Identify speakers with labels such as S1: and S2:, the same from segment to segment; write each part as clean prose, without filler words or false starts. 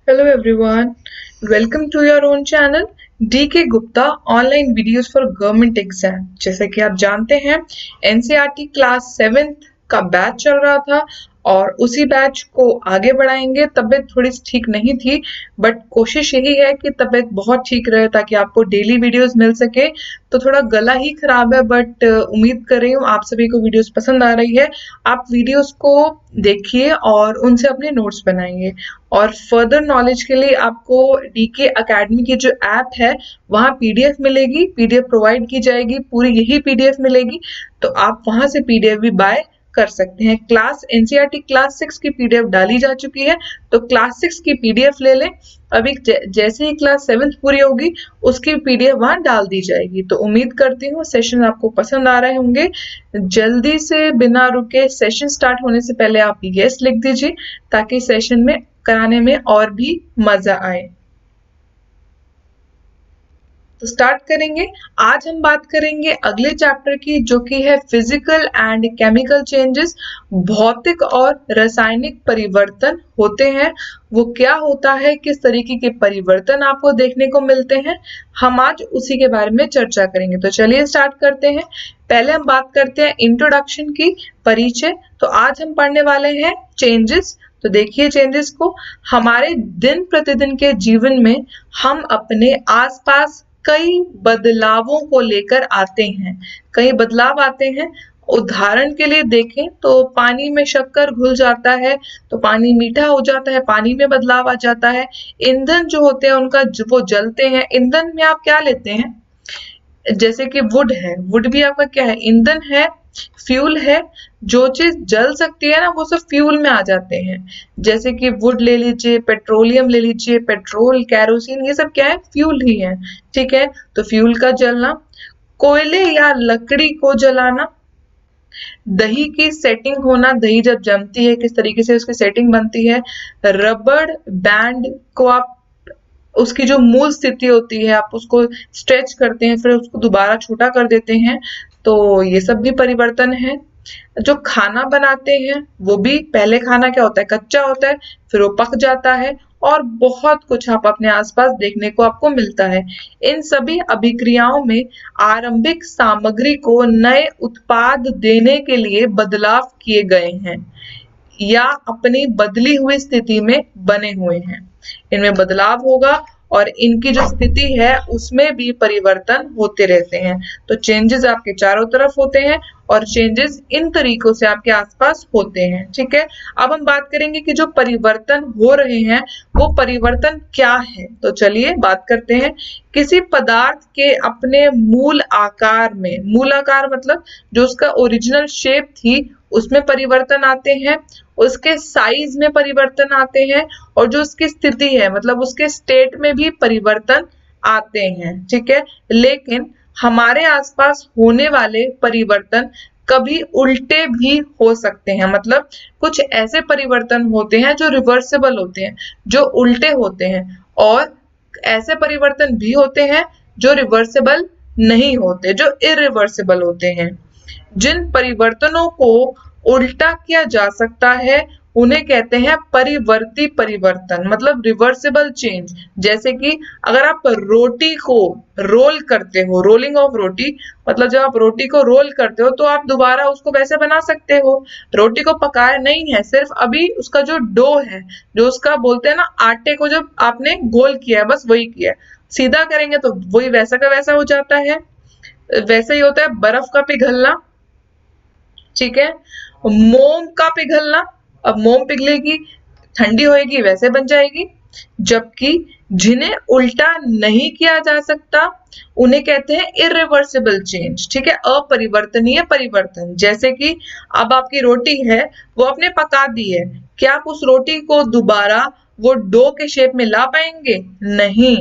S1: Hello everyone, welcome to your own channel DK Gupta online videos for government exam. जैसे कि आप जानते हैं एनसीईआरटी क्लास 7th का बैच चल रहा था और उसी बैच को आगे बढ़ाएंगे। तबीयत थोड़ी ठीक नहीं थी बट कोशिश यही है कि तबीयत बहुत ठीक रहे ताकि आपको डेली वीडियोस मिल सके। तो थोड़ा गला ही खराब है बट उम्मीद कर रही हूँ आप सभी को वीडियोस पसंद आ रही है। आप वीडियोस को देखिए और उनसे अपने नोट्स बनाइए और फर्दर नॉलेज के लिए आपको डीके एकेडमी की जो ऐप है वहाँ पीडीएफ मिलेगी, पीडीएफ प्रोवाइड की जाएगी, पूरी यही पीडीएफ मिलेगी। तो आप वहां से पीडीएफ भी बाय कर सकते हैं। एनसीईआरटी क्लास 6 की पीडीएफ डाली जा चुकी है तो क्लास 6 की पीडीएफ ले लें। अभी जैसे ही क्लास 7th पूरी होगी उसकी पीडीएफ वहां डाल दी जाएगी। तो उम्मीद करती हूँ सेशन आपको पसंद आ रहे होंगे। जल्दी से बिना रुके सेशन स्टार्ट होने से पहले आप यस लिख दीजिए ताकि सेशन में कराने में और भी मजा आए। तो स्टार्ट करेंगे। आज हम बात करेंगे अगले चैप्टर की जो कि है फिजिकल एंड केमिकल चेंजेस। भौतिक और रासायनिक परिवर्तन होते हैं, वो क्या होता है, किस तरीके के परिवर्तन आपको देखने को मिलते हैं, हम आज उसी के बारे में चर्चा करेंगे। तो चलिए स्टार्ट करते हैं। पहले हम बात करते हैं इंट्रोडक्शन की, परिचय। तो आज हम पढ़ने वाले हैं चेंजेस। तो देखिए चेंजेस को, हमारे दिन प्रतिदिन के जीवन में हम अपने आसपास कई बदलावों को लेकर आते हैं, कई बदलाव आते हैं। उदाहरण के लिए देखें तो पानी में शक्कर घुल जाता है तो पानी मीठा हो जाता है, पानी में बदलाव आ जाता है। ईंधन जो होते हैं उनका वो जलते हैं। ईंधन में आप क्या लेते हैं, जैसे कि वुड है, वुड भी आपका क्या है, ईंधन है, फ्यूल है। जो चीज जल सकती है ना वो सब फ्यूल में आ जाते हैं। जैसे कि वुड ले लीजिए, पेट्रोलियम ले लीजिए, पेट्रोल, कैरोसिन, ये सब क्या है, फ्यूल ही है। ठीक है, तो फ्यूल का जलना। कोयले या लकड़ी को जलाना। दही की सेटिंग होना, दही जब जमती है किस तरीके से उसकी सेटिंग बनती है। रबड़ बैंड को आप, उसकी जो मूल स्थिति होती है आप उसको स्ट्रेच करते हैं फिर उसको दोबारा छोटा कर देते हैं, तो ये सब भी परिवर्तन है। जो खाना बनाते हैं वो भी, पहले खाना क्या होता है, कच्चा होता है, फिर वो पक जाता है और बहुत कुछ आप अपने आसपास देखने को आपको मिलता है। इन सभी अभिक्रियाओं में आरंभिक सामग्री को नए उत्पाद देने के लिए बदलाव किए गए हैं या अपनी बदली हुई स्थिति में बने हुए हैं। इनमें बदलाव होगा और इनकी जो स्थिति है उसमें भी परिवर्तन होते रहते हैं। तो चेंजेस आपके चारों तरफ होते हैं और चेंजेस इन तरीकों से आपके आसपास होते हैं। ठीक है, अब हम बात करेंगे कि जो परिवर्तन हो रहे हैं वो परिवर्तन क्या है। तो चलिए बात करते हैं। किसी पदार्थ के अपने मूल आकार में, मूल आकार मतलब जो उसका ओरिजिनल शेप थी उसमें परिवर्तन आते हैं, उसके साइज में परिवर्तन आते हैं और जो उसकी स्थिति है मतलब उसके स्टेट में भी परिवर्तन आते हैं। ठीक है, लेकिन हमारे आसपास होने वाले परिवर्तन कभी उल्टे भी हो सकते हैं। मतलब कुछ ऐसे परिवर्तन होते हैं जो रिवर्सिबल होते हैं, जो उल्टे होते हैं, और ऐसे परिवर्तन भी होते हैं जो रिवर्सिबल नहीं होते, जो इरिवर्सिबल होते हैं। जिन परिवर्तनों को उल्टा किया जा सकता है उन्हें कहते हैं परिवर्ती परिवर्तन, मतलब रिवर्सिबल चेंज। जैसे कि अगर आप रोटी को रोल करते हो, रोलिंग ऑफ रोटी, मतलब जब आप रोटी को रोल करते हो तो आप दोबारा उसको वैसे बना सकते हो। रोटी को पकाया नहीं है, सिर्फ अभी उसका जो डो है, जो उसका बोलते हैं ना आटे को, जब आपने गोल किया है बस वही किया है। सीधा करेंगे तो वही वैसा का वैसा हो जाता है। वैसे ही होता है बर्फ का पिघलना। ठीक है, मोम का पिघलना, अब मोम पिघलेगी, ठंडी होएगी, वैसे बन जाएगी। जबकि जिन्हें उल्टा नहीं किया जा सकता उन्हें कहते हैं इरिवर्सिबल चेंज। ठीक है, अपरिवर्तनीय परिवर्तन। जैसे कि अब आपकी रोटी है वो आपने पका दी है, क्या आप उस रोटी को दोबारा वो डो के शेप में ला पाएंगे? नहीं।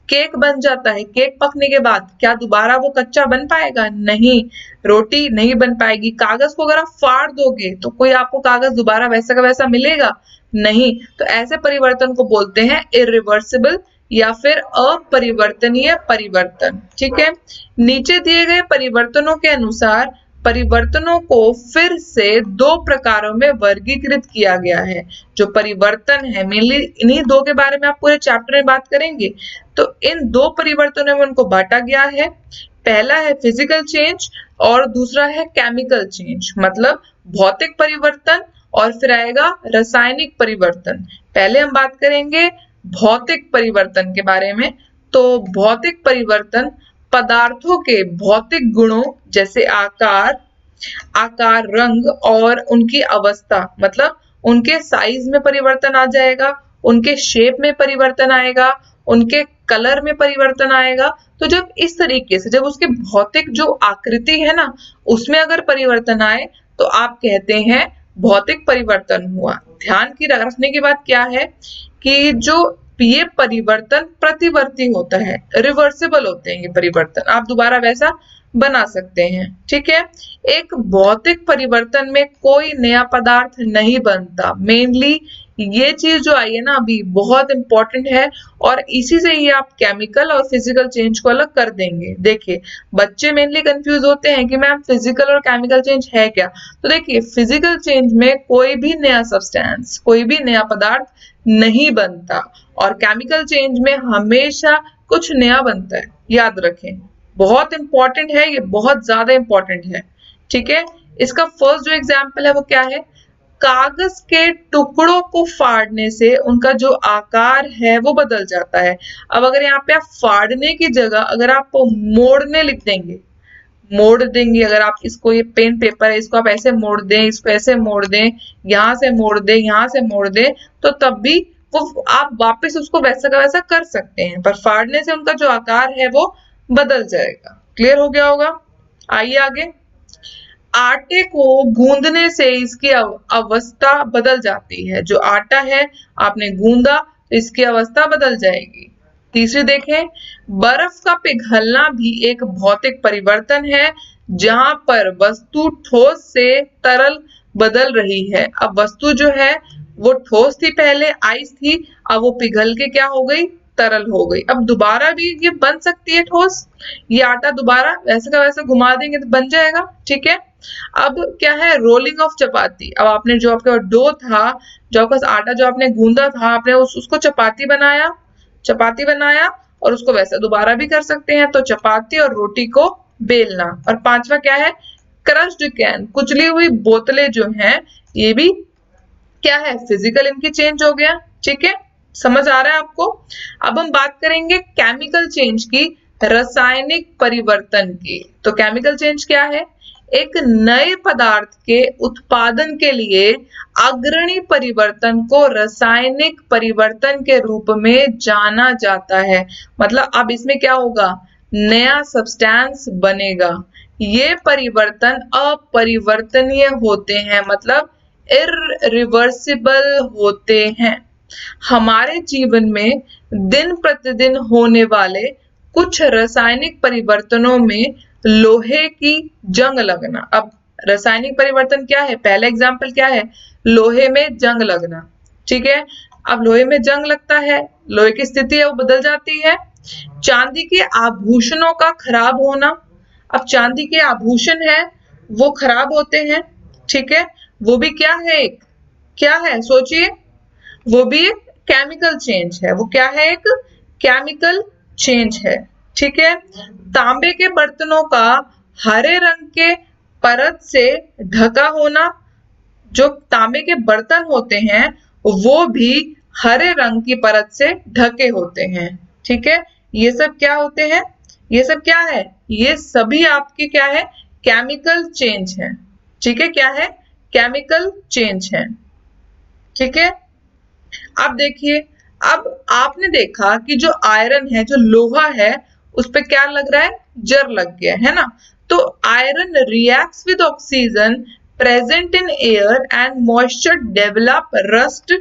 S1: केक बन जाता है, केक पकने के बाद क्या दोबारा वो कच्चा बन पाएगा? नहीं, रोटी नहीं बन पाएगी। कागज को अगर आप फाड़ दोगे तो कोई आपको कागज दोबारा वैसा का वैसा मिलेगा? नहीं। तो ऐसे परिवर्तन को बोलते हैं इरिवर्सिबल या फिर अपरिवर्तनीय परिवर्तन। ठीक है, नीचे दिए गए परिवर्तनों के अनुसार परिवर्तनों को फिर से दो प्रकारों में वर्गीकृत किया गया है। जो परिवर्तन है मेनली इन्हीं दो के बारे में आप पूरे चैप्टर में बात करेंगे। तो इन दो परिवर्तनों में उनको बांटा गया है। पहला है फिजिकल चेंज और दूसरा है केमिकल चेंज, मतलब भौतिक परिवर्तन और फिर आएगा रासायनिक परिवर्तन। पहले हम बात करेंगे भौतिक परिवर्तन के बारे में। तो भौतिक परिवर्तन पदार्थों के भौतिक गुणों जैसे आकार, रंग और उनकी अवस्था, मतलब उनके साइज में परिवर्तन आ जाएगा, उनके शेप में परिवर्तन आएगा, उनके कलर में परिवर्तन आएगा। तो जब इस तरीके से जब उसके भौतिक जो आकृति है ना उसमें अगर परिवर्तन आए तो आप कहते हैं भौतिक परिवर्तन हुआ। ध्यान की रखने की बात क्या है कि जो ये परिवर्तन प्रतिवर्ती होता है, रिवर्सिबल होते हैं ये परिवर्तन, आप दोबारा वैसा बना सकते हैं। ठीक है, एक भौतिक परिवर्तन में कोई नया पदार्थ नहीं बनता। मेनली ये चीज जो आई है ना अभी बहुत इंपॉर्टेंट है और इसी से ही आप केमिकल और फिजिकल चेंज को अलग कर देंगे। देखिए बच्चे मेनली कंफ्यूज होते हैं कि मैम फिजिकल और केमिकल चेंज है क्या। तो देखिए फिजिकल चेंज में कोई भी नया सब्सटेंस, कोई भी नया पदार्थ नहीं बनता और केमिकल चेंज में हमेशा कुछ नया बनता है। याद रखें, बहुत इंपॉर्टेंट है ये, बहुत ज्यादा इंपॉर्टेंट है। ठीक है, इसका फर्स्ट जो एग्जाम्पल है वो क्या है, कागज के टुकड़ों को फाड़ने से उनका जो आकार है वो बदल जाता है। अब अगर यहाँ पे आप फाड़ने की जगह अगर आप मोड़ने लिख देंगे, मोड़ देंगे, अगर आप इसको, ये पेन पेपर है इसको आप ऐसे मोड़ दें, इसको ऐसे मोड़ दें, यहाँ से मोड़ दें, यहाँ से मोड़ दें, तो तब भी वो आप वापस उसको वैसा का वैसा कर सकते हैं, पर फाड़ने से उनका जो आकार है वो बदल जाएगा। क्लियर हो गया होगा। आइए आगे, आटे को गूंदने से इसकी अवस्था बदल जाती है। जो आटा है आपने गूंदा तो इसकी अवस्था बदल जाएगी। तीसरी देखें, बर्फ का पिघलना भी एक भौतिक परिवर्तन है जहां पर वस्तु ठोस से तरल बदल रही है। अब वस्तु जो है वो ठोस थी, पहले आइस थी, अब वो पिघल के क्या हो गई, तरल हो गई। अब दोबारा भी ये बन सकती है ठोस, ये आटा दोबारा वैसे का वैसा घुमा देंगे तो बन जाएगा। ठीक है, अब क्या है, रोलिंग ऑफ चपाती। अब आपने जो आपका डो था, जो आपका आटा जो आपने गूंदा था, आपने उसको चपाती बनाया और उसको वैसा दोबारा भी कर सकते हैं। तो चपाती और रोटी को बेलना। और पांचवा क्या है, क्रश्ड कैन, कुचली हुई बोतलें जो हैं, ये भी क्या है, फिजिकल इनकी चेंज हो गया। ठीक है, समझ आ रहा है आपको। अब हम बात करेंगे केमिकल चेंज की, रासायनिक परिवर्तन की। तो केमिकल चेंज क्या है, एक नए पदार्थ के उत्पादन के लिए अग्रणी परिवर्तन को रासायनिक परिवर्तन के रूप में जाना जाता है। मतलब अब इसमें क्या होगा, नया सब्सटेंस बनेगा। ये परिवर्तन अपरिवर्तनीय होते हैं, मतलब इररिवर्सिबल होते हैं। हमारे जीवन में दिन प्रतिदिन होने वाले कुछ रासायनिक परिवर्तनों में लोहे की जंग लगना। अब रासायनिक परिवर्तन क्या है, पहला एग्जाम्पल क्या है, लोहे में जंग लगना। ठीक है, अब लोहे में जंग लगता है, लोहे की स्थिति है वो बदल जाती है। चांदी के आभूषणों का खराब होना। अब चांदी के आभूषण है वो खराब होते हैं। ठीक है, वो भी क्या है, एक क्या है, सोचिए, वो भी एक केमिकल चेंज है। वो क्या है, एक केमिकल चेंज है। ठीक है, तांबे के बर्तनों का हरे रंग के परत से ढका होना। जो तांबे के बर्तन होते हैं वो भी हरे रंग की परत से ढके होते हैं। ठीक है, ये सब क्या होते हैं, ये सब क्या है, ये सभी आपके क्या है, केमिकल चेंज है। ठीक है, क्या है, केमिकल चेंज है। ठीक है, अब देखिए, अब आपने देखा कि जो आयरन है, जो लोहा है, उस पे क्या लग रहा है, जर लग गया है ना। तो iron reacts with oxygen present in air and moisture develop rust.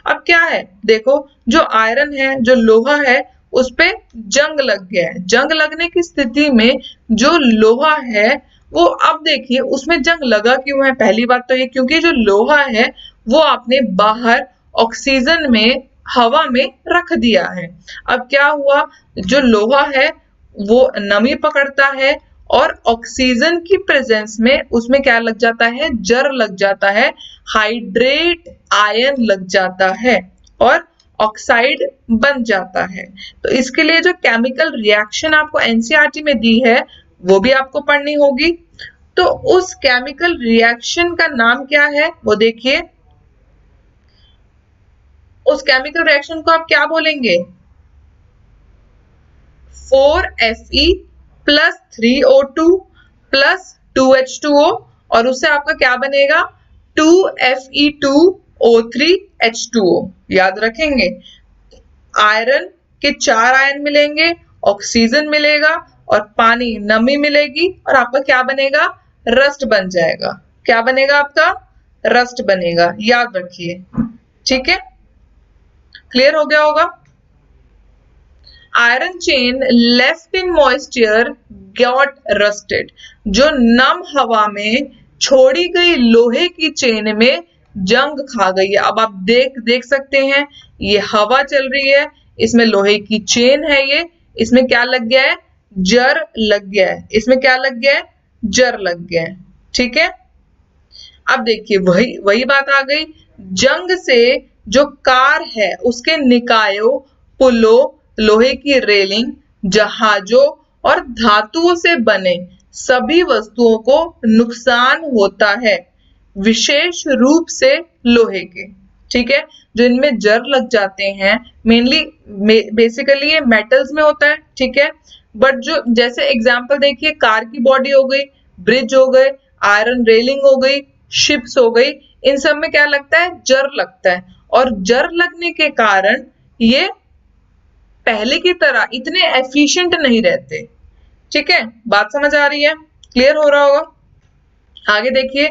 S1: अब क्या है, देखो जो आयरन है, जो लोहा है, उस पे जंग लग गया है। जंग लगने की स्थिति में जो लोहा है वो, अब देखिए उसमें जंग लगा क्यों है। पहली बात तो ये, क्योंकि जो लोहा है वो आपने बाहर ऑक्सीजन में, हवा में रख दिया है। अब क्या हुआ, जो लोहा है वो नमी पकड़ता है और ऑक्सीजन की प्रेजेंस में उसमें क्या लग जाता है, जर लग जाता है, हाइड्रेट आयन लग जाता है और ऑक्साइड बन जाता है। तो इसके लिए जो केमिकल रिएक्शन आपको एनसीईआरटी में दी है वो भी आपको पढ़नी होगी। तो उस केमिकल रिएक्शन का नाम क्या है वो देखिए। उस केमिकल रिएक्शन को आप क्या बोलेंगे, 4Fe plus 3O2 plus 2H2O और उससे आपका क्या बनेगा 2Fe2O3H2O। याद रखेंगे, आयरन के 4 आयन मिलेंगे, ऑक्सीजन मिलेगा और पानी नमी मिलेगी और आपका क्या बनेगा, रस्ट बन जाएगा। क्या बनेगा आपका, रस्ट बनेगा। याद रखिए, ठीक है, क्लियर हो गया होगा। Iron chain left in moisture got rusted, जो नम हवा में छोड़ी गई लोहे की चेन में जंग खा गई है। अब आप देख सकते हैं, ये हवा चल रही है, इसमें लोहे की चेन है, ये इसमें क्या लग गया है, जर लग गया है। इसमें क्या लग गया है, जर लग गया है। ठीक है, अब देखिए वही बात आ गई। जंग से जो कार है उसके निकायों, पुलों, लोहे की रेलिंग, जहाजों और धातुओं से बने सभी वस्तुओं को नुकसान होता है, विशेष रूप से लोहे के। ठीक है, जो इनमें जर लग जाते हैं मेनली बेसिकली ये मेटल्स में होता है। ठीक है, बट जो जैसे एग्जांपल देखिए, कार की बॉडी हो गई, ब्रिज हो गए, आयरन रेलिंग हो गई, शिप्स हो गई, इन सब में क्या लगता है, जर लगता है। और जर लगने के कारण ये पहले की तरह इतने एफिशिएंट नहीं रहते। ठीक है, बात समझ आ रही है, क्लियर हो रहा होगा। आगे देखिए,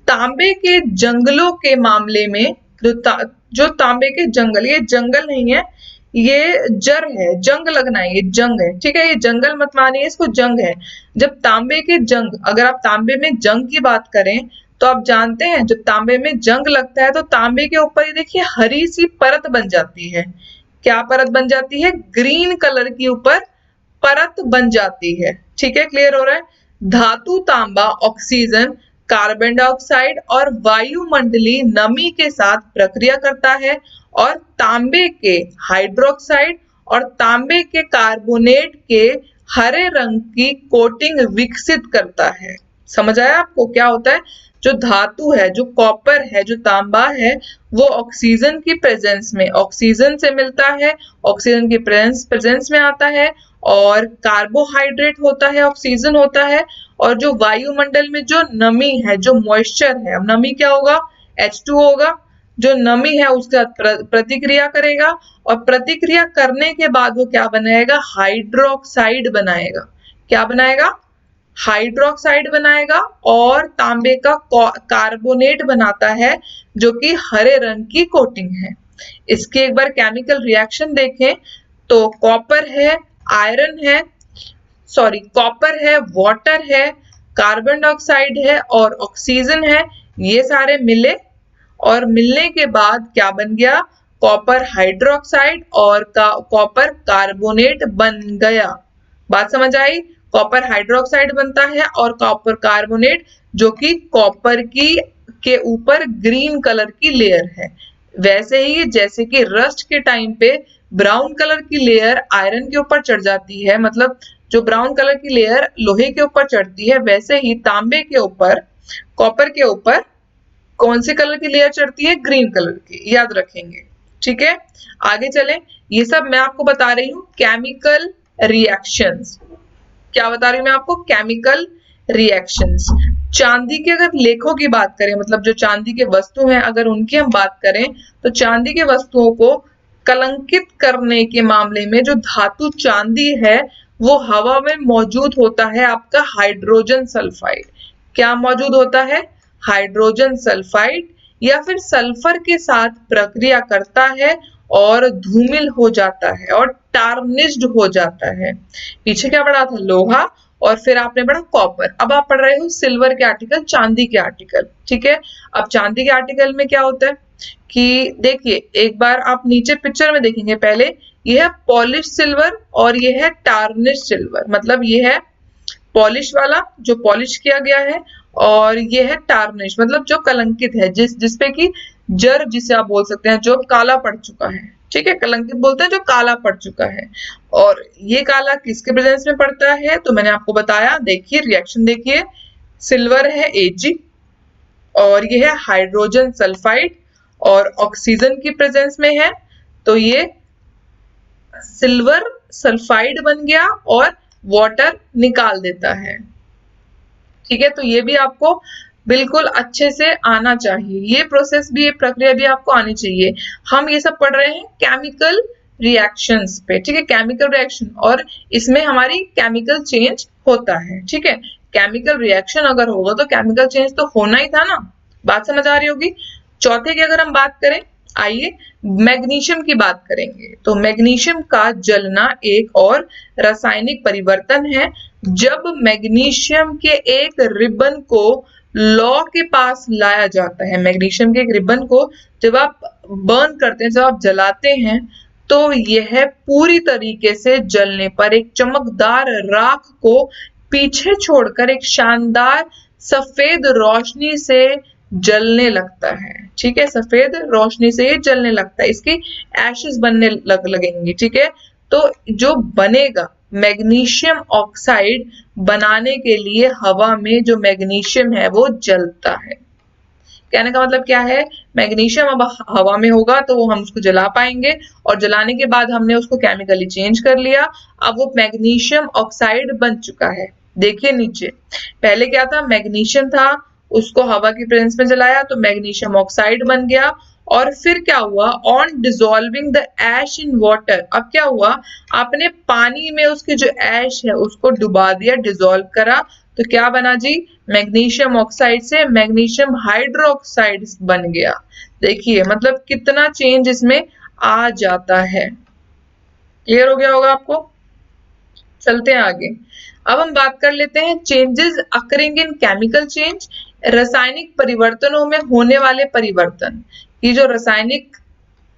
S1: तांबे के जंगलों के मामले में जो तांबे के जंगल, ये जंगल नहीं है, ये जर है, जंग लगना है, ये जंग है। ठीक है, ये जंगल मत मानिए, इसको जंग है। जब तांबे के जंग, अगर आप तांबे में जंग की बात करें तो आप जानते हैं जब तांबे में जंग लगता है तो तांबे के ऊपर ये देखिए हरी सी परत बन जाती है। क्या परत बन जाती है, ग्रीन कलर की ऊपर परत बन जाती है। ठीक है, क्लियर हो रहा है। धातु तांबा ऑक्सीजन, कार्बन डाइऑक्साइड और वायुमंडलीय नमी के साथ प्रक्रिया करता है और तांबे के हाइड्रोक्साइड और तांबे के कार्बोनेट के हरे रंग की कोटिंग विकसित करता है। समझ आया आपको क्या होता है, जो धातु है, जो कॉपर है, जो तांबा है, वो ऑक्सीजन की प्रेजेंस में ऑक्सीजन से मिलता है, ऑक्सीजन की प्रेजेंस में आता है और कार्बोहाइड्रेट होता है, ऑक्सीजन होता है, और जो वायुमंडल में जो नमी है, जो मॉइस्चर है, नमी क्या होगा, H2 होगा, जो नमी है उसके साथ प्रतिक्रिया करेगा और प्रतिक्रिया करने के बाद वो क्या बनाएगा, हाइड्रोक्साइड बनाएगा। क्या बनाएगा, हाइड्रोक्साइड बनाएगा और तांबे का कार्बोनेट बनाता है जो कि हरे रंग की कोटिंग है। इसके एक बार केमिकल रिएक्शन देखें तो कॉपर है, आयरन है, सॉरी कॉपर है, वाटर है, कार्बन डाइऑक्साइड है और ऑक्सीजन है। ये सारे मिले और मिलने के बाद क्या बन गया, कॉपर हाइड्रोक्साइड और कॉपर कार्बोनेट बन गया। बात समझ आई, कॉपर हाइड्रोक्साइड बनता है और कॉपर कार्बोनेट, जो कि कॉपर की के ऊपर ग्रीन कलर की लेयर है। वैसे ही जैसे कि रस्ट के टाइम पे ब्राउन कलर की लेयर आयरन के ऊपर चढ़ जाती है, मतलब जो ब्राउन कलर की लेयर लोहे के ऊपर चढ़ती है, वैसे ही तांबे के ऊपर, कॉपर के ऊपर कौन से कलर की लेयर चढ़ती है, ग्रीन कलर की। याद रखेंगे। ठीक है, आगे चलें। ये सब मैं आपको बता रही हूँ केमिकल रिएक्शंस। क्या बता रही हूँ मैं आपको, केमिकल रिएक्शंस। चांदी के अगर लेखों की बात करें, मतलब जो चांदी के वस्तु हैं, अगर उनकी हम बात करें तो चांदी के वस्तुओं को कलंकित करने के मामले में जो धातु चांदी है वो हवा में मौजूद होता है आपका हाइड्रोजन सल्फाइड। क्या मौजूद होता है, हाइड्रोजन सल्फाइड, या फिर सल्फर के साथ प्रक्रिया करता है और धूमिल हो जाता है और टार्निश्ड हो जाता है। पीछे क्या पढ़ा था, लोहा, और फिर आपने पढ़ा कॉपर। अब आप पढ़ रहे हो सिल्वर के आर्टिकल, चांदी के आर्टिकल। ठीक है, अब चांदी के आर्टिकल में क्या होता है कि देखिए, एक बार आप नीचे पिक्चर में देखेंगे, पहले ये है पॉलिश सिल्वर और ये है टार्निश सिल्वर। मतलब ये है पॉलिश वाला जो पॉलिश किया गया है, और ये है टार्निश मतलब जो कलंकित है, जिसपे की जर जिसे आप बोल सकते हैं, जो काला पड़ चुका है। ठीक है, कलंकित बोलते हैं जो काला पड़ चुका है। और ये काला किसके प्रेजेंस में पड़ता है, तो मैंने आपको बताया, देखिए रिएक्शन देखिए, सिल्वर है Ag और ये है हाइड्रोजन सल्फाइड और ऑक्सीजन की प्रेजेंस में है, तो ये सिल्वर सल्फाइड बन गया और वाटर निकाल देता है। ठीक है, तो ये भी आपको बिल्कुल अच्छे से आना चाहिए, ये प्रोसेस भी, ये प्रक्रिया भी आपको आनी चाहिए। हम ये सब पढ़ रहे हैं केमिकल रिएक्शंस पे। ठीक है, केमिकल रिएक्शन, और इसमें हमारी केमिकल चेंज होता है। ठीक है, केमिकल रिएक्शन अगर होगा तो केमिकल चेंज तो होना ही था ना, बात समझ आ रही होगी। चौथे की अगर हम बात करें, आइए मैग्नीशियम की बात करेंगे। तो मैग्नीशियम का जलना एक और रासायनिक परिवर्तन है। जब मैग्नीशियम के एक रिबन को लौ के पास लाया जाता है, मैग्नीशियम के एक रिबन को जब आप बर्न करते हैं, जब आप जलाते हैं, तो यह पूरी तरीके से जलने पर एक चमकदार राख को पीछे छोड़कर एक शानदार सफेद रोशनी से जलने लगता है। ठीक है, सफेद रोशनी से ये जलने लगता है, इसकी एशेस बनने लगेंगी। ठीक है, तो जो बनेगा मैग्नीशियम ऑक्साइड बनाने के लिए हवा में जो मैग्नीशियम है वो जलता है। कहने का मतलब क्या है, मैग्नीशियम अब हवा में होगा तो हम उसको जला पाएंगे, और जलाने के बाद हमने उसको केमिकली चेंज कर लिया, अब वो मैग्नीशियम ऑक्साइड बन चुका है। देखिए नीचे, पहले क्या था, मैग्नीशियम था, उसको हवा की प्रेजेंस में जलाया तो मैग्नीशियम ऑक्साइड बन गया, और फिर क्या हुआ, on dissolving the ash in water, अब क्या हुआ, आपने पानी में उसकी जो ऐश है उसको डुबा दिया, डिसॉल्व करा, तो क्या बना जी, मैग्नीशियम ऑक्साइड से मैग्नीशियम हाइड्रोक्साइड बन गया। देखिए मतलब कितना चेंज इसमें आ जाता है। क्लियर हो गया होगा आपको। चलते हैं आगे, अब हम बात कर लेते हैं changes occurring in chemical change, रासायनिक परिवर्तनों में होने वाले परिवर्तन। ये जो रासायनिक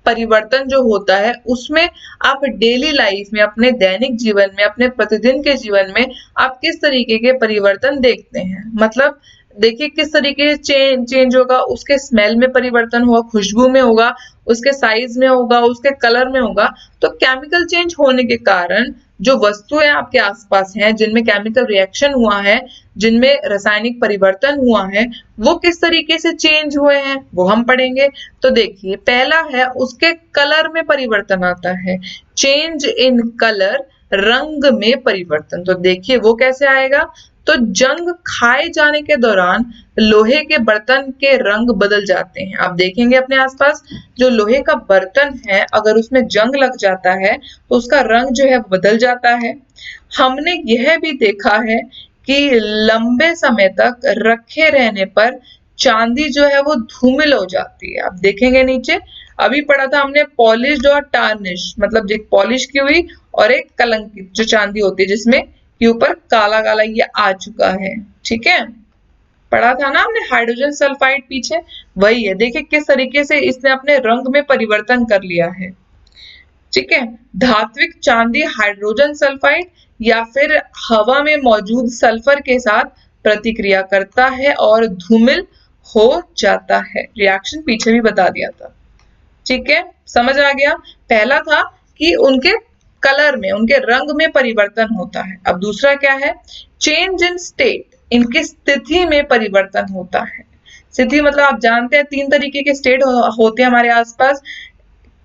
S1: परिवर्तन जो होता है उसमें आप डेली लाइफ में, अपने दैनिक जीवन में, अपने प्रतिदिन के जीवन में आप किस तरीके के परिवर्तन देखते हैं। मतलब देखिए किस तरीके से चेंज होगा, उसके स्मेल में परिवर्तन होगा, खुशबू में होगा, उसके साइज में होगा, उसके कलर में होगा। तो केमिकल चेंज होने के कारण जो वस्तुएं आपके आसपास हैं, जिनमें केमिकल रिएक्शन हुआ है, जिनमें रासायनिक परिवर्तन हुआ है, वो किस तरीके से चेंज हुए हैं वो हम पढ़ेंगे। तो देखिए पहला है, उसके कलर में परिवर्तन आता है, चेंज इन कलर, रंग में परिवर्तन। तो देखिए वो कैसे आएगा, तो जंग खाए जाने के दौरान लोहे के बर्तन के रंग बदल जाते हैं। आप देखेंगे अपने आसपास जो लोहे का बर्तन है, अगर उसमें जंग लग जाता है तो उसका रंग जो है बदल जाता है। हमने यह भी देखा है कि लंबे समय तक रखे रहने पर चांदी जो है वो धूमिल हो जाती है। आप देखेंगे नीचे अभी पढ़ा था हमने, पॉलिश्ड और टार्निश, मतलब एक पॉलिश की हुई और एक कलंकित जो चांदी होती है, जिसमें के ऊपर काला काला ये आ चुका है। ठीक है, पढ़ा था ना हमने हाइड्रोजन सल्फाइड पीछे, वही है। देखिए किस तरीके से इसने अपने रंग में परिवर्तन कर लिया है। ठीक है, धात्विक चांदी हाइड्रोजन सल्फाइड या फिर हवा में मौजूद सल्फर के साथ प्रतिक्रिया करता है और धूमिल हो जाता है। रिएक्शन पीछे भी बता दिया था। ठीक है, समझ आ गया। पहला था कि उनके कलर में, उनके रंग में परिवर्तन होता है। अब दूसरा क्या है, चेंज इन स्टेट, इनकी स्थिति में परिवर्तन होता है। स्थिति मतलब आप जानते हैं तीन तरीके के स्टेट होते हैं हमारे आसपास।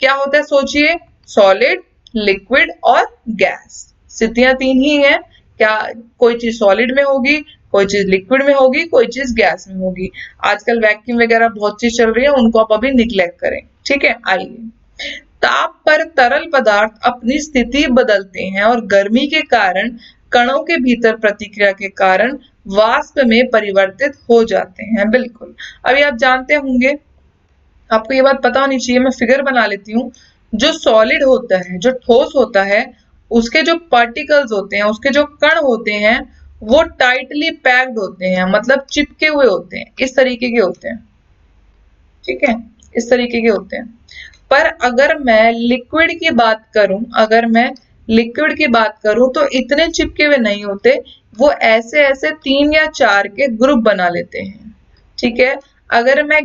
S1: क्या होता है सोचिए, सॉलिड, लिक्विड और गैस। स्थितियां तीन ही हैं, क्या कोई चीज सॉलिड में होगी, कोई चीज लिक्विड में होगी, कोई चीज गैस में होगी। आजकल वैक्यूम वगैरह बहुत चीज चल रही है, उनको आप अभी निग्लेक्ट करें। ठीक है, आइए, ताप पर तरल पदार्थ अपनी स्थिति बदलते हैं और गर्मी के कारण कणों के भीतर प्रतिक्रिया के कारण वाष्प में परिवर्तित हो जाते हैं। बिल्कुल, अभी आप जानते होंगे, आपको ये बात पता होनी चाहिए, मैं फिगर बना लेती हूँ। जो सॉलिड होता है, जो ठोस होता है, उसके जो पार्टिकल्स होते हैं, उसके जो कण होते हैं, वो टाइटली पैक्ड होते हैं, मतलब चिपके हुए होते हैं, इस तरीके के होते हैं। ठीक है, इस तरीके के होते हैं। पर अगर मैं लिक्विड की बात करूं, अगर मैं लिक्विड की बात करूं तो इतने चिपके हुए नहीं होते, वो ऐसे ऐसे 3 या 4 के ग्रुप बना लेते हैं। ठीक है, अगर मैं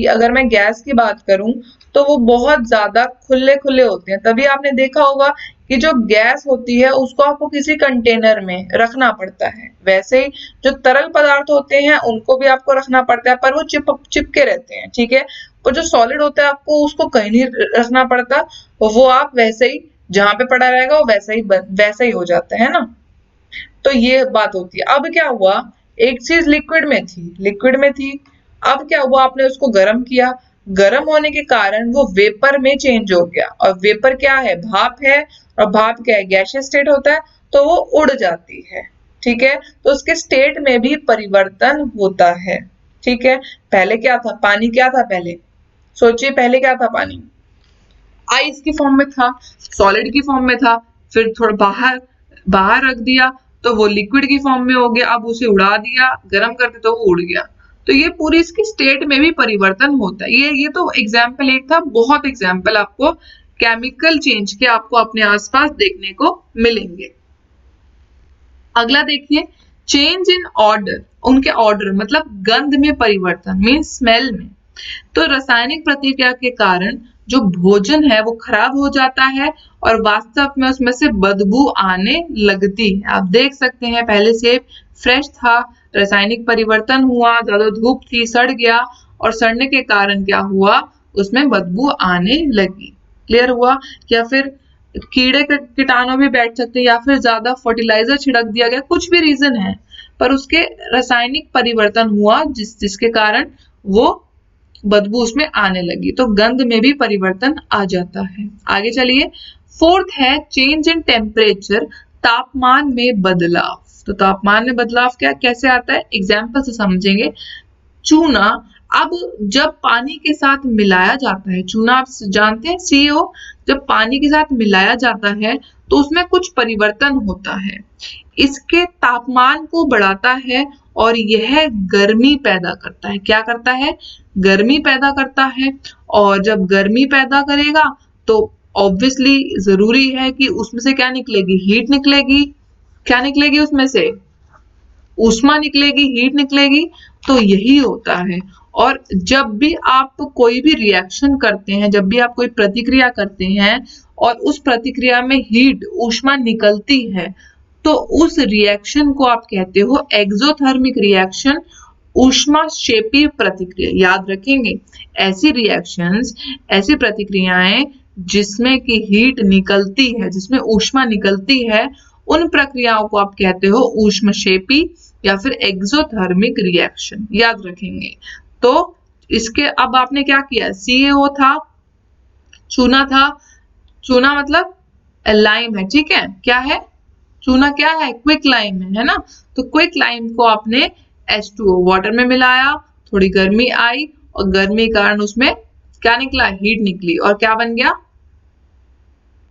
S1: अगर मैं गैस की बात करूं तो वो बहुत ज्यादा खुले खुले होते हैं। तभी आपने देखा होगा कि जो गैस होती है उसको आपको किसी कंटेनर में रखना पड़ता है। वैसे ही जो तरल पदार्थ होते हैं उनको भी आपको रखना पड़ता है, पर वो चिपके रहते हैं। ठीक है, और जो सॉलिड होता है आपको उसको कहीं नहीं रखना पड़ता, वो आप वैसे ही जहां पे पड़ा रहेगा वो वैसा ही हो जाता है ना। तो ये बात होती है। अब क्या हुआ, एक चीज लिक्विड में थी, अब क्या हुआ, आपने उसको गर्म किया, गर्म होने के कारण वो वेपर में चेंज हो गया। और वेपर क्या है, भाप है, और भाप क्या है, गैसियस स्टेट होता है, तो वो उड़ जाती है। ठीक है, तो उसके स्टेट में भी परिवर्तन होता है। ठीक है, पहले क्या था, पानी क्या था पहले, सोचिए पहले क्या था, पानी आइस की फॉर्म में था, सॉलिड की फॉर्म में था, फिर थोड़ा बाहर बाहर रख दिया तो वो लिक्विड की फॉर्म में हो गया, अब उसे उड़ा दिया, गर्म करते तो वो उड़ गया। तो ये पूरी इसकी स्टेट में भी परिवर्तन होता है। ये तो एग्जाम्पल एक था, बहुत एग्जाम्पल आपको केमिकल चेंज के आपको अपने आसपास देखने को मिलेंगे। अगला देखिए, चेंज इन ऑर्डर, उनके ऑर्डर मतलब गंध में परिवर्तन, मीन स्मेल में। तो रासायनिक प्रतिक्रिया के कारण जो भोजन है वो खराब हो जाता है और वास्तव में उसमें से बदबू आने लगती है। आप देख सकते हैं पहले सेब फ्रेश था, रासायनिक परिवर्तन हुआ, ज्यादा धूप थी, सड़ गया, और सड़ने के कारण क्या हुआ, उसमें बदबू आने लगी। क्लियर हुआ? या फिर कीड़े कीटाणु भी बैठ सकते हैं, या फिर ज्यादा फर्टिलाइजर छिड़क दिया गया, कुछ भी रीजन है, पर उसके रासायनिक परिवर्तन हुआ जिसके कारण वो बदबू उसमें आने लगी। तो गंध में भी परिवर्तन आ जाता है। आगे चलिए, फोर्थ है चेंज इन टेम्परेचर, तापमान में बदलाव। तो तापमान में बदलाव क्या कैसे आता है, एग्जाम्पल से समझेंगे। चूना अब जब पानी के साथ मिलाया जाता है, चूना आप जानते हैं CO, जब पानी के साथ मिलाया जाता है तो उसमें कुछ परिवर्तन होता है, इसके तापमान को बढ़ाता है और यह गर्मी पैदा करता है। क्या करता है, गर्मी पैदा करता है। और जब गर्मी पैदा करेगा तो ऑब्वियसली जरूरी है कि उसमें से क्या निकलेगी, हीट निकलेगी। क्या निकलेगी उसमें से, ऊष्मा निकलेगी, हीट निकलेगी। तो यही होता है। और जब भी आप कोई भी रिएक्शन करते हैं, जब भी आप कोई प्रतिक्रिया करते हैं और उस प्रतिक्रिया में हीट ऊष्मा निकलती है, तो उस रिएक्शन को आप कहते हो एक्सोथर्मिक रिएक्शन, ऊष्माक्षेपी प्रतिक्रिया। याद रखेंगे, ऐसी रिएक्शंस, ऐसी प्रतिक्रियाएं जिसमें कि हीट निकलती है, जिसमें ऊष्मा निकलती है, उन प्रक्रियाओं को आप कहते हो ऊष्मक्षेपी या फिर एक्सोथर्मिक रिएक्शन। याद रखेंगे। तो इसके अब आपने क्या किया, CaO था, चूना था, चूना मतलब लाइम है। ठीक है, क्या है, चूना क्या है, क्विक लाइम है ना। तो क्विक लाइम को आपने H2O वाटर में मिलाया, थोड़ी गर्मी आई और गर्मी के कारण उसमें क्या निकला, हीट निकली, और क्या बन गया,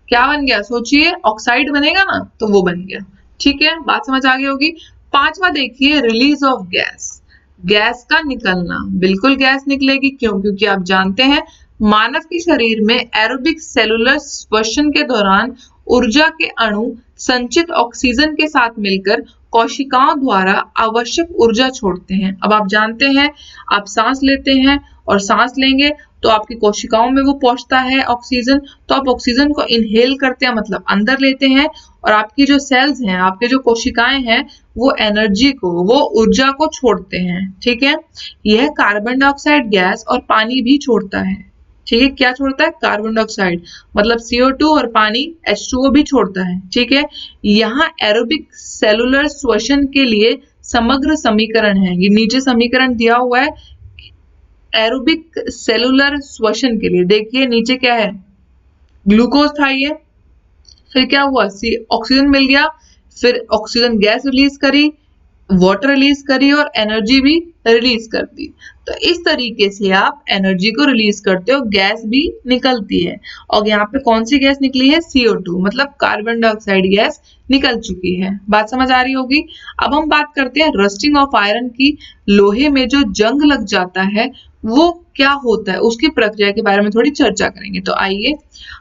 S1: क्या बन गया, सोचिए, ऑक्साइड बनेगा ना, तो वो बन गया। ठीक है, बात समझ आ गई होगी। पांचवा देखिए, रिलीज ऑफ गैस, गैस का निकलना। बिल्कुल गैस निकलेगी, क्यों, क्योंकि आप जानते हैं मानव के शरीर में एरोबिक सेलुलर श्वसन के दौरान ऊर्जा के अणु संचित ऑक्सीजन के साथ मिलकर कोशिकाओं द्वारा आवश्यक ऊर्जा छोड़ते हैं। अब आप जानते हैं, आप सांस लेते हैं और सांस लेंगे तो आपकी कोशिकाओं में वो पहुंचता है ऑक्सीजन, तो आप ऑक्सीजन को इनहेल करते हैं, मतलब अंदर लेते हैं, और आपकी जो सेल्स हैं, आपके जो कोशिकाएं हैं, वो एनर्जी को, वो ऊर्जा को छोड़ते हैं। ठीक है, यह कार्बन डाइऑक्साइड गैस और पानी भी छोड़ता है। ठीक है, क्या छोड़ता है, कार्बन डाइऑक्साइड, मतलब CO2 और पानी H2O भी छोड़ता है। ठीक है, यहाँ एरोबिक सेलुलर श्वसन के लिए समग्र समीकरण है, ये नीचे समीकरण दिया हुआ है एरोबिक सेलुलर श्वसन के लिए। देखिए नीचे क्या है, ग्लूकोज था ये, फिर क्या हुआ, ऑक्सीजन मिल गया, फिर ऑक्सीजन गैस रिलीज करी, वाटर रिलीज करी और एनर्जी भी रिलीज कर दी। तो इस तरीके से आप एनर्जी को रिलीज करते हो, गैस भी निकलती है। और यहाँ पे कौन सी गैस निकली है, CO2, मतलब कार्बन डाइऑक्साइड गैस निकल चुकी है। बात समझ आ रही होगी। अब हम बात करते हैं रस्टिंग ऑफ आयरन की। लोहे में जो जंग लग जाता है वो क्या होता है, उसकी प्रक्रिया के बारे में थोड़ी चर्चा करेंगे। तो आइए,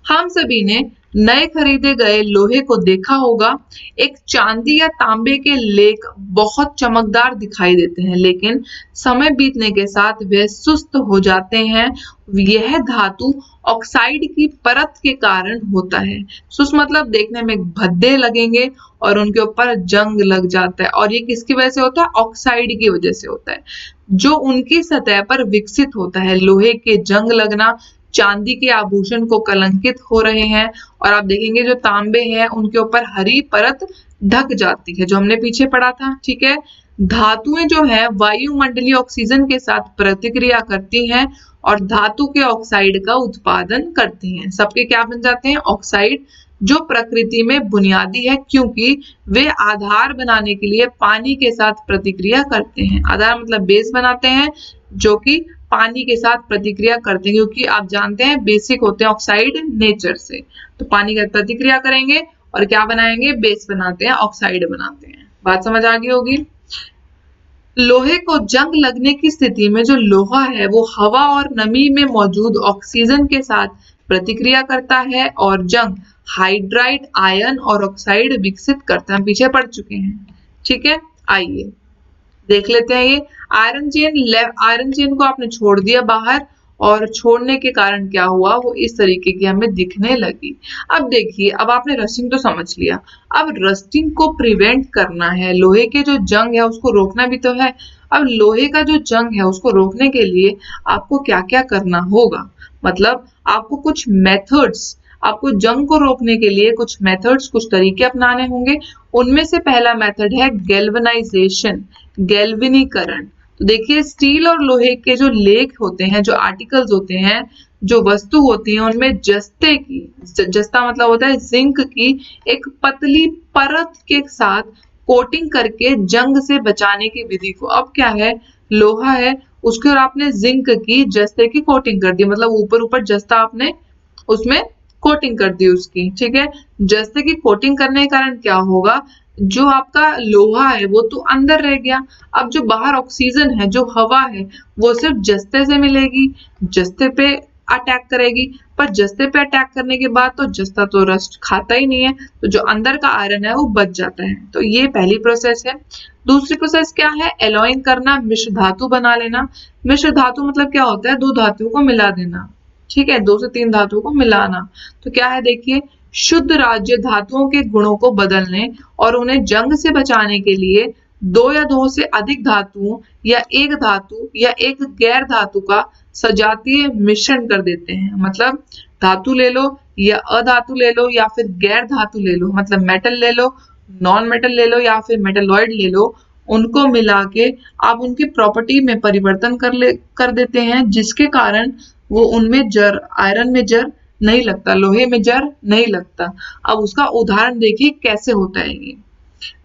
S1: हम सभी ने नए खरीदे गए लोहे को देखा होगा, एक चांदी या तांबे के लेख बहुत चमकदार दिखाई देते हैं, लेकिन समय बीतने के साथ वे सुस्त हो जाते हैं। यह धातु ऑक्साइड की परत के कारण होता है। सुस्त मतलब देखने में भद्दे लगेंगे और उनके ऊपर जंग लग जाता है, और ये किसकी वजह से होता है? ऑक्साइड की वजह से होता है, जो उनकी सतह पर विकसित होता है। लोहे के जंग लगना, चांदी के आभूषण को कलंकित हो रहे हैं, और आप देखेंगे जो तांबे हैं उनके ऊपर हरी परत ढक जाती है, जो हमने पीछे पढ़ा था। ठीक है, धातुएं जो है वायुमंडलीय ऑक्सीजन के साथ प्रतिक्रिया करती हैं और धातु के ऑक्साइड का उत्पादन करती हैं। सबके क्या बन जाते हैं? ऑक्साइड, जो प्रकृति में बुनियादी है क्योंकि वे आधार बनाने के लिए पानी के साथ प्रतिक्रिया करते हैं। आधार मतलब बेस बनाते हैं, जो कि पानी के साथ प्रतिक्रिया करते हैं, क्योंकि आप जानते हैं बेसिक होते हैं ऑक्साइड नेचर से, तो पानी का प्रतिक्रिया करेंगे और क्या बनाएंगे? बेस बनाते हैं, ऑक्साइड बनाते हैं। बात समझ आ गई होगी। लोहे को जंग लगने की स्थिति में जो लोहा है वो हवा और नमी में मौजूद ऑक्सीजन के साथ प्रतिक्रिया करता है और जंग हाइड्राइड आयन और ऑक्साइड विकसित करता है। पीछे पढ़ चुके हैं। ठीक है, आइए देख लेते हैं। ये आयरन चेन को आपने छोड़ दिया बाहर, और छोड़ने के कारण क्या हुआ? वो इस तरीके की हमें दिखने लगी। अब देखिए, अब आपने रस्टिंग तो समझ लिया, अब रस्टिंग को प्रिवेंट करना है। लोहे के जो जंग है उसको रोकना भी तो है। अब लोहे का जो जंग है उसको रोकने के लिए आपको क्या क्या करना होगा? मतलब आपको कुछ मेथड्स, आपको जंग को रोकने के लिए कुछ मेथड्स, कुछ तरीके अपनाने होंगे। उनमें से पहला मेथड है गैल्वेनाइजेशन, गैल्वेनीकरण। तो देखिए, स्टील और लोहे के जो लेख होते हैं, जो आर्टिकल्स होते हैं, जो वस्तु होती है, उनमें जस्ते की, जस्ता मतलब होता है जिंक की, एक पतली परत के साथ कोटिंग करके जंग से बचाने की विधि को, अब क्या है, लोहा है उसके और आपने जिंक की, जस्ते की कोटिंग कर दी, मतलब ऊपर ऊपर जस्ता आपने उसमें कोटिंग कर दी उसकी। ठीक है, जस्ते की कोटिंग करने के कारण क्या होगा? जो आपका लोहा है वो तो अंदर रह गया, अब जो बाहर ऑक्सीजन है, जो हवा है, वो सिर्फ जस्ते से मिलेगी, जस्ते पे अटैक करेगी। पर जस्ते पे अटैक करने के बाद तो जस्ता तो रस्ट खाता ही नहीं है, तो जो अंदर का आयरन है वो बच जाता है। तो ये पहली प्रोसेस है। दूसरी प्रोसेस क्या है? एलॉइंग करना, मिश्र धातु बना लेना। मिश्र धातु मतलब क्या होता है? दो धातुओं को मिला देना। ठीक है, 2 से 3 धातुओं को मिलाना। तो क्या है, देखिए, शुद्ध राज्य धातुओं के गुणों को बदलने और उन्हें जंग से बचाने के लिए 2 या 2 से अधिक धातुओं या एक धातु या एक गैर धातु का सजातीय मिश्रण कर देते हैं। मतलब धातु ले लो या अधातु ले लो या फिर गैर धातु ले लो, मतलब मेटल ले लो, नॉन मेटल ले लो या फिर मेटलॉइड ले लो, उनको मिला के आप उनकी प्रॉपर्टी में परिवर्तन कर देते हैं, जिसके कारण वो उनमें जर, आयरन में जर नहीं लगता, लोहे में जर नहीं लगता। अब उसका उदाहरण देखिए कैसे होता है ये।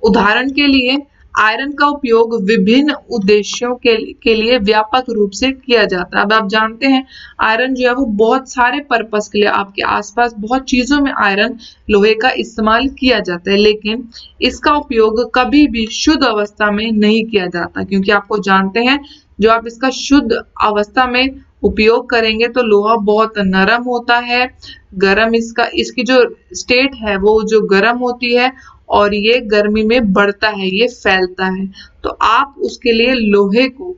S1: उदाहरण के लिए आयरन का उपयोग विभिन्न उद्देश्यों के लिए व्यापक रूप से किया जाता है। अब आप जानते हैं आयरन जो है वो बहुत सारे पर्पस के लिए, आपके आसपास बहुत चीजों में आयरन, लोहे का इस्तेमाल किया जाता है, लेकिन इसका उपयोग कभी भी शुद्ध अवस्था में नहीं किया जाता, क्योंकि आपको जानते हैं जो आप इसका शुद्ध अवस्था में उपयोग करेंगे तो लोहा बहुत नरम होता है, गर्म, इसकी जो स्टेट है वो जो गर्म होती है और ये गर्मी में बढ़ता है, ये फैलता है। तो आप उसके लिए लोहे को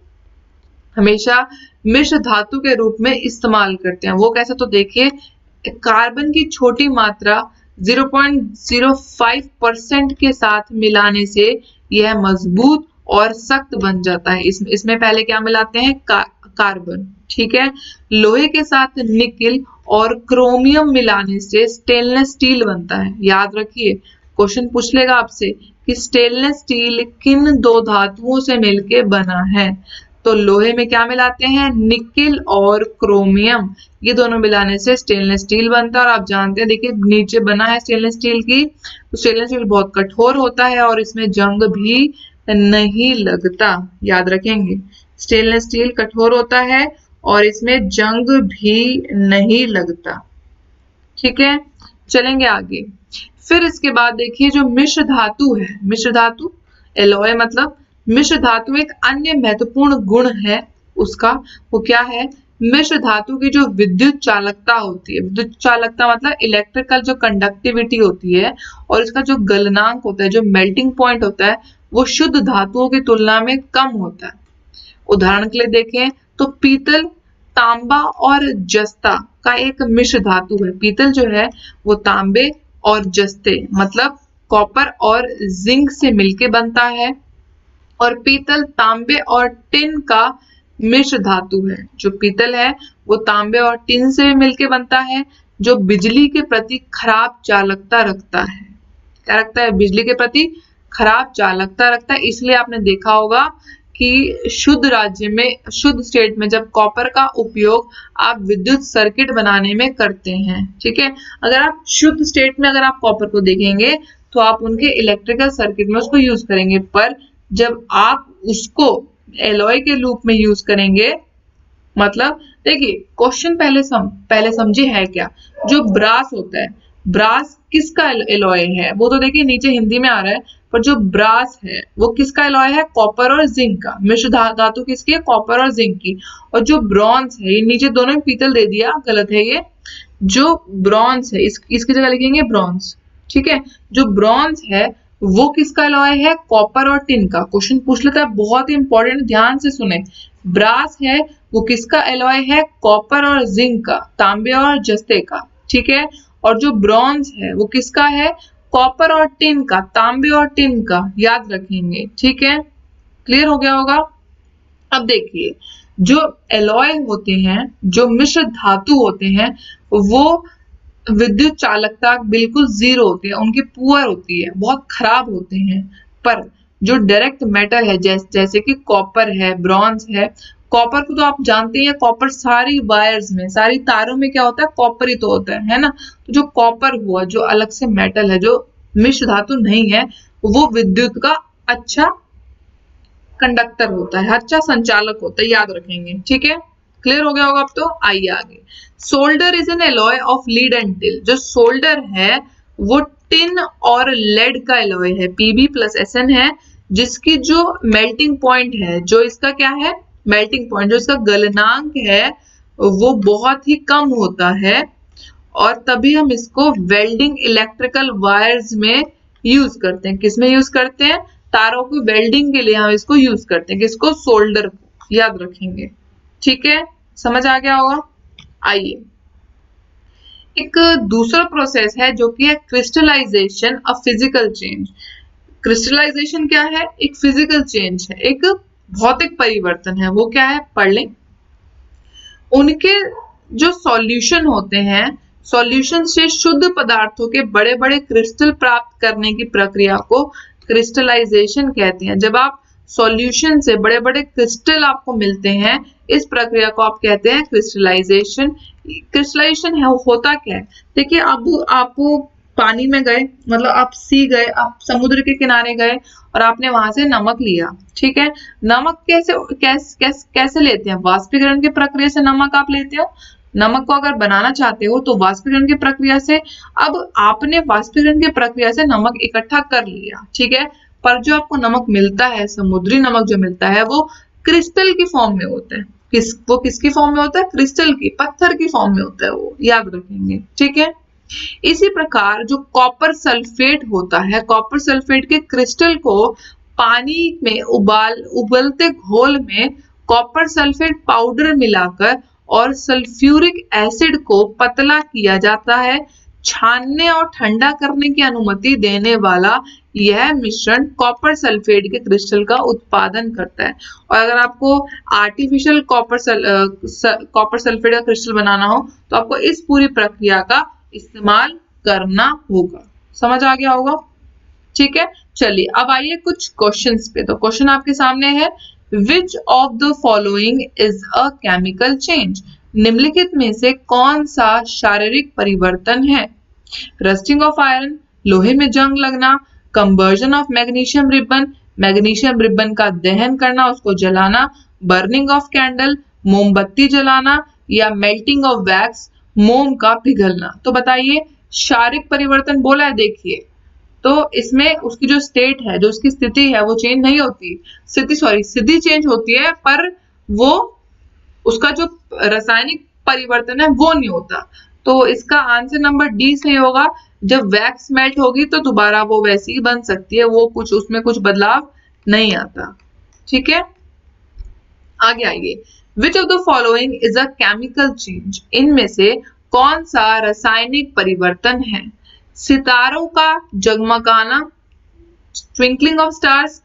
S1: हमेशा मिश्र धातु के रूप में इस्तेमाल करते हैं। वो कैसे? तो देखिए, कार्बन की छोटी मात्रा 0.05% के साथ मिलाने से यह मजबूत और सख्त बन जाता है। इसमें पहले क्या मिलाते हैं? कार्बन। ठीक है, लोहे के साथ निकिल और क्रोमियम मिलाने से स्टेनलेस स्टील बनता है। याद रखिए, क्वेश्चन पूछ लेगा आपसे कि स्टेनलेस स्टील किन 2 धातुओं से मिलके बना है? तो लोहे में क्या मिलाते हैं? निकिल और क्रोमियम, ये दोनों मिलाने से स्टेनलेस स्टील बनता है। और आप जानते हैं, देखिए नीचे बना है स्टेनलेस स्टील की, तो स्टेनलेस स्टील बहुत कठोर होता है और इसमें जंग भी नहीं लगता। याद रखेंगे, स्टेनलेस स्टील कठोर होता है और इसमें जंग भी नहीं लगता। ठीक है, चलेंगे आगे। फिर इसके बाद देखिए जो मिश्र धातु है, मिश्र धातु, एलॉय मतलब मिश्र धातु, एक अन्य महत्वपूर्ण गुण है उसका, वो क्या है? मिश्र धातु की जो विद्युत चालकता होती है, विद्युत चालकता मतलब इलेक्ट्रिकल जो कंडक्टिविटी होती है और इसका जो गलनांक होता है, जो मेल्टिंग पॉइंट होता है, वो शुद्ध धातुओं की तुलना में कम होता है। उदाहरण के लिए देखें तो पीतल, तांबा और जस्ता का एक मिश्र धातु है। पीतल जो है वो तांबे और जस्ते मतलब कॉपर और जिंक से मिलके बनता है, और पीतल तांबे और टिन का मिश्र धातु है। जो पीतल है वो तांबे और टिन से मिलके बनता है, जो बिजली के प्रति खराब चालकता रखता है। क्या रखता है? बिजली के प्रति खराब चालकता रखता है। इसलिए आपने देखा होगा कि शुद्ध राज्य में, शुद्ध स्टेट में जब कॉपर का उपयोग आप विद्युत सर्किट बनाने में करते हैं, ठीक है। अगर आप शुद्ध स्टेट में अगर आप कॉपर को देखेंगे तो आप उनके इलेक्ट्रिकल सर्किट में उसको यूज करेंगे, पर जब आप उसको एलॉय के रूप में यूज करेंगे, मतलब देखिए क्वेश्चन पहले समझे है क्या। जो ब्रास होता है, ब्रास किसका एलॉय है? वो तो देखिए नीचे हिंदी में आ रहा है, पर जो ब्रास है वो किसका एलॉय है? कॉपर और जिंक का। मिश्र धातु किसकी है? कॉपर और जिंक की। और जो ब्रॉन्ज है, ये नीचे दोनों में पीतल दे दिया, गलत है ये। जो ब्रॉन्ज है इसकी जगह लिखेंगे ब्रॉन्ज, ठीक है। जो ब्रॉन्ज है वो किसका एलॉय है? कॉपर और टिन का। क्वेश्चन पूछ लेता है, बहुत ही इंपॉर्टेंट, ध्यान से सुने। ब्रास है वो किसका एलॉय है? कॉपर और जिंक का, तांबे और जस्ते का, ठीक है। और जो ब्रॉन्ज है वो किसका है? कॉपर और टिन का, तांबे और टिन का, याद रखेंगे, ठीक है। क्लियर हो गया होगा। अब देखिए, जो एलॉय होते हैं, जो मिश्र धातु होते हैं, वो विद्युत चालकता बिल्कुल जीरो होती है, उनकी पुअर होती है, बहुत खराब होते हैं। पर जो डायरेक्ट मेटल है, जैसे कि कॉपर है, ब्रॉन्ज है। कॉपर को तो आप जानते हैं, कॉपर सारी वायर्स में, सारी तारों में क्या होता है? कॉपर ही तो होता है ना। तो जो कॉपर हुआ, जो अलग से मेटल है, जो मिश्र धातु नहीं है, वो विद्युत का अच्छा कंडक्टर होता है, अच्छा संचालक होता है, याद रखेंगे, ठीक है। क्लियर हो गया होगा अब तो। आइए आगे। Solder is an alloy of lead and tin. जो सोल्डर है वो टिन और लेड का एलॉय है, Pb+Sn है, जिसकी जो मेल्टिंग पॉइंट है, जो इसका क्या है? मेल्टिंग पॉइंट, जो इसका गलनांक है वो बहुत ही कम होता है, और तभी हम इसको वेल्डिंग इलेक्ट्रिकल वायर्स में यूज करते हैं। किसमें यूज करते हैं? तारों को वेल्डिंग के लिए हम इसको यूज करते हैं। किसको? सोल्डर को, याद रखेंगे, ठीक है। समझ आ गया होगा। आइए, एक दूसरा प्रोसेस है जो कि है crystallisation of physical change. Crystallisation क्या है? एक फिजिकल चेंज है, एक भौतिक परिवर्तन है। वो क्या है? पढ़ लें। उनके जो सॉल्यूशन होते हैं, सॉल्यूशन से शुद्ध पदार्थों के बड़े बड़े क्रिस्टल प्राप्त करने की प्रक्रिया को क्रिस्टलाइजेशन कहते हैं। जब आप सॉल्यूशन से बड़े बड़े क्रिस्टल आपको मिलते हैं, इस प्रक्रिया को आप कहते हैं क्रिस्टलाइजेशन। क्रिस्टलाइजेशन है होता क्या है? देखिए, अब आप पानी में गए, मतलब आप सी गए, आप समुद्र के किनारे गए और आपने वहां से नमक लिया, ठीक है। नमक कैसे लेते हैं? वाष्पीकरण की प्रक्रिया से नमक आप लेते हो। नमक को अगर बनाना चाहते हो तो वाष्पीकरण की प्रक्रिया से। अब आपने वाष्पीकरण की प्रक्रिया से नमक इकट्ठा कर लिया, ठीक है, पर जो आपको नमक मिलता है, समुद्री नमक जो मिलता है, वो क्रिस्टल की फॉर्म में होता है। वो किसकी फॉर्म में होता है? क्रिस्टल की, पत्थर की फॉर्म में होता है, वो याद रखेंगे, ठीक है। इसी प्रकार जो कॉपर सल्फेट होता है, कॉपर सल्फेट के क्रिस्टल को पानी में उबलते घोल में कॉपर सल्फेट पाउडर मिलाकर और सल्फ्यूरिक एसिड को पतला किया जाता है। छानने और ठंडा करने की अनुमति देने वाला यह मिश्रण कॉपर सल्फेट के क्रिस्टल का उत्पादन करता है। और अगर आपको आर्टिफिशियल कॉपर सल्फेट का क्रिस्टल बनाना हो तो आपको इस पूरी प्रक्रिया का इस्तेमाल करना होगा। समझ आ गया होगा, ठीक है। चलिए अब आइए कुछ क्वेश्चंस पे। तो क्वेश्चन आपके सामने है, विच of the following is a chemical change. निम्नलिखित में से कौन सा शारीरिक परिवर्तन है? रस्टिंग ऑफ आयरन, लोहे में जंग लगना, combustion of magnesium ribbon, magnesium ribbon का दहन करना, उसको जलाना, बर्निंग ऑफ कैंडल, मोमबत्ती जलाना, या मेल्टिंग ऑफ वैक्स, मोम का पिघलना। तो बताइए, शारीरिक परिवर्तन बोला है, देखिए तो इसमें उसकी जो स्टेट है, जो उसकी स्थिति है, वो चेंज नहीं होती। स्थिति चेंज होती है, पर वो उसका जो रासायनिक परिवर्तन है वो नहीं होता। तो इसका आंसर नंबर डी सही होगा। जब वैक्स मेल्ट होगी तो दोबारा वो वैसी ही बन सकती है, वो कुछ उसमें कुछ बदलाव नहीं आता। ठीक है, आगे आइए। Which of the following is a chemical change, इनमें से कौन सा रासायनिक परिवर्तन है? सितारों का जगमगाना, twinkling of stars,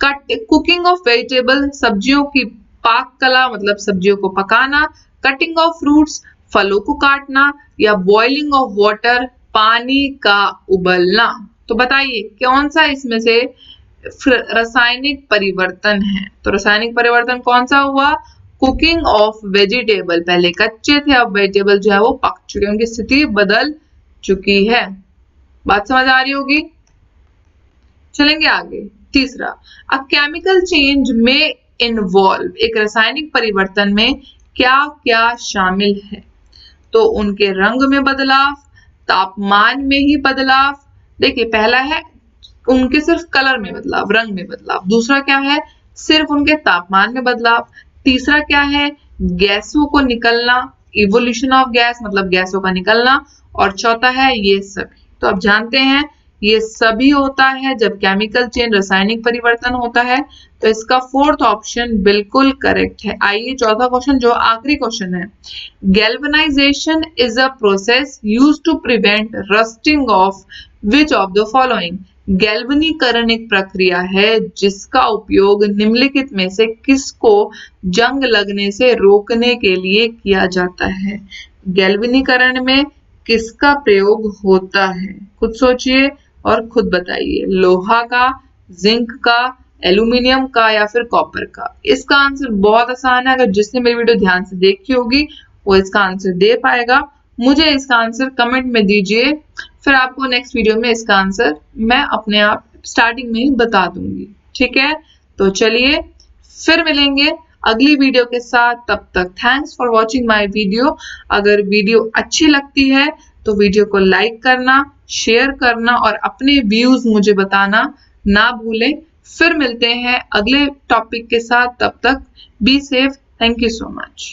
S1: cooking of vegetable, सब्जियों की पाक कला मतलब सब्जियों को पकाना, कटिंग ऑफ फ्रूट्स, फलों को काटना, या बॉइलिंग ऑफ वाटर, पानी का उबलना। तो बताइए कौन सा इसमें से रासायनिक परिवर्तन है? तो रासायनिक परिवर्तन कौन सा हुआ? कुकिंग ऑफ वेजिटेबल, पहले कच्चे थे अब वेजिटेबल जो है वो पक चुके, उनकी स्थिति बदल चुकी है। बात समझ आ रही होगी। चलेंगे आगे। तीसरा, अ केमिकल चेंज में इन्वॉल्व, एक रासायनिक परिवर्तन में क्या क्या शामिल है? तो उनके रंग में बदलाव, तापमान में ही बदलाव। देखिए पहला है उनके सिर्फ कलर में बदलाव, रंग में बदलाव। दूसरा क्या है? सिर्फ उनके तापमान में बदलाव। तीसरा क्या है? गैसों को निकलना, इवोल्यूशन ऑफ गैस मतलब गैसों का निकलना। और चौथा है ये सभी। तो अब जानते हैं ये सभी होता है जब केमिकल चेंज रासायनिक परिवर्तन होता है। तो इसका फोर्थ ऑप्शन बिल्कुल करेक्ट है। आइए चौथा क्वेश्चन जो आखिरी क्वेश्चन है। Galvanization is a process used to prevent rusting of which of the following. गैल्वनीकरण एक प्रक्रिया है जिसका उपयोग निम्नलिखित में से किसको जंग लगने से रोकने के लिए किया जाता है? गैल्वनीकरण में किसका प्रयोग होता है? खुद सोचिए और खुद बताइए। लोहा का, जिंक का, एल्यूमिनियम का, या फिर कॉपर का? इसका आंसर बहुत आसान है। अगर जिसने मेरी वीडियो ध्यान से देखी होगी वो इसका आंसर दे पाएगा। मुझे इसका आंसर कमेंट में दीजिए, फिर आपको नेक्स्ट वीडियो में इसका आंसर मैं अपने आप स्टार्टिंग में ही बता दूंगी। ठीक है, तो चलिए फिर मिलेंगे अगली वीडियो के साथ। तब तक thanks for watching my video. अगर वीडियो अच्छी लगती है तो वीडियो को लाइक करना, शेयर करना और अपने व्यूज मुझे बताना ना भूलें। फिर मिलते हैं अगले टॉपिक के साथ। तब तक be safe. Thank you so much.